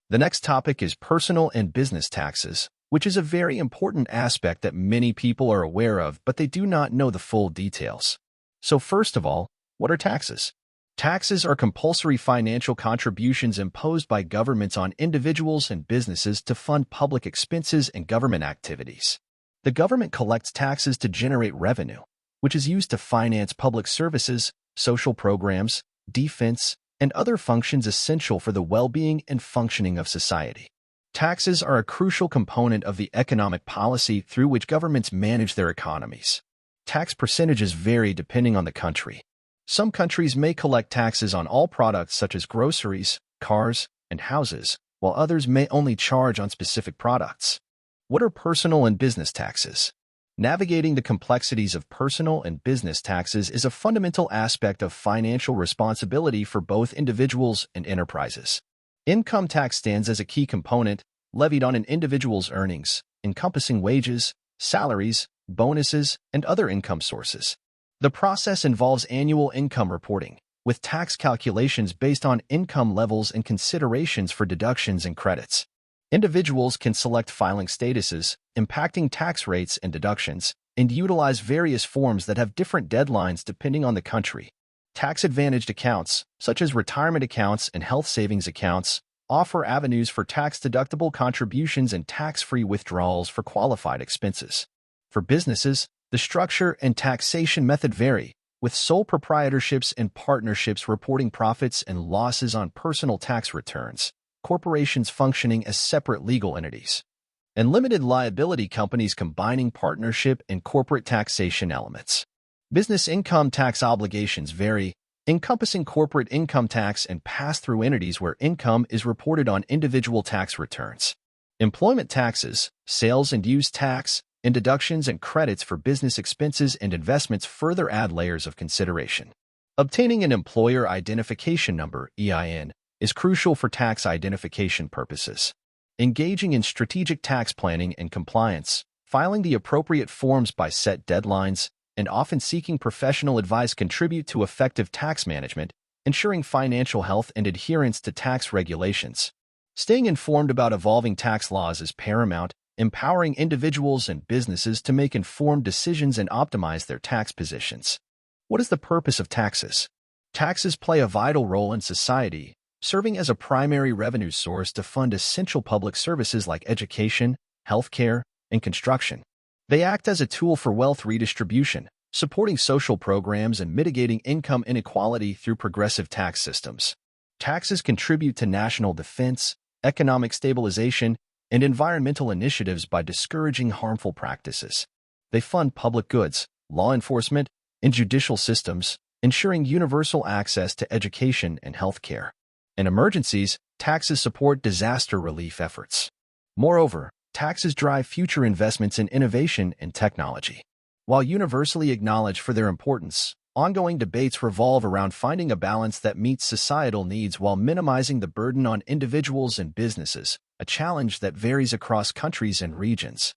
The next topic is personal and business taxes, which is a very important aspect that many people are aware of, but they do not know the full details. So first of all, what are taxes? Taxes are compulsory financial contributions imposed by governments on individuals and businesses to fund public expenses and government activities. The government collects taxes to generate revenue, which is used to finance public services, social programs, defense, and other functions essential for the well-being and functioning of society. Taxes are a crucial component of the economic policy through which governments manage their economies. Tax percentages vary depending on the country. Some countries may collect taxes on all products such as groceries, cars, and houses, while others may only charge on specific products. What are personal and business taxes? Navigating the complexities of personal and business taxes is a fundamental aspect of financial responsibility for both individuals and enterprises. Income tax stands as a key component, levied on an individual's earnings, encompassing wages, salaries, bonuses, and other income sources. The process involves annual income reporting, with tax calculations based on income levels and considerations for deductions and credits. Individuals can select filing statuses, impacting tax rates and deductions, and utilize various forms that have different deadlines depending on the country. Tax-advantaged accounts, such as retirement accounts and health savings accounts, offer avenues for tax-deductible contributions and tax-free withdrawals for qualified expenses. For businesses, the structure and taxation method vary, with sole proprietorships and partnerships reporting profits and losses on personal tax returns, corporations functioning as separate legal entities, and limited liability companies combining partnership and corporate taxation elements. Business income tax obligations vary, encompassing corporate income tax and pass-through entities where income is reported on individual tax returns. Employment taxes, sales and use tax, and deductions and credits for business expenses and investments further add layers of consideration. Obtaining an employer identification number, EIN, is crucial for tax identification purposes. Engaging in strategic tax planning and compliance, filing the appropriate forms by set deadlines, and often seeking professional advice contribute to effective tax management, ensuring financial health and adherence to tax regulations. Staying informed about evolving tax laws is paramount, empowering individuals and businesses to make informed decisions and optimize their tax positions. What is the purpose of taxes? Taxes play a vital role in society, serving as a primary revenue source to fund essential public services like education, healthcare, and construction. They act as a tool for wealth redistribution, supporting social programs and mitigating income inequality through progressive tax systems. Taxes contribute to national defense, economic stabilization, and environmental initiatives by discouraging harmful practices. They fund public goods, law enforcement, and judicial systems, ensuring universal access to education and healthcare. In emergencies, taxes support disaster relief efforts. Moreover, taxes drive future investments in innovation and technology. While universally acknowledged for their importance, ongoing debates revolve around finding a balance that meets societal needs while minimizing the burden on individuals and businesses, a challenge that varies across countries and regions.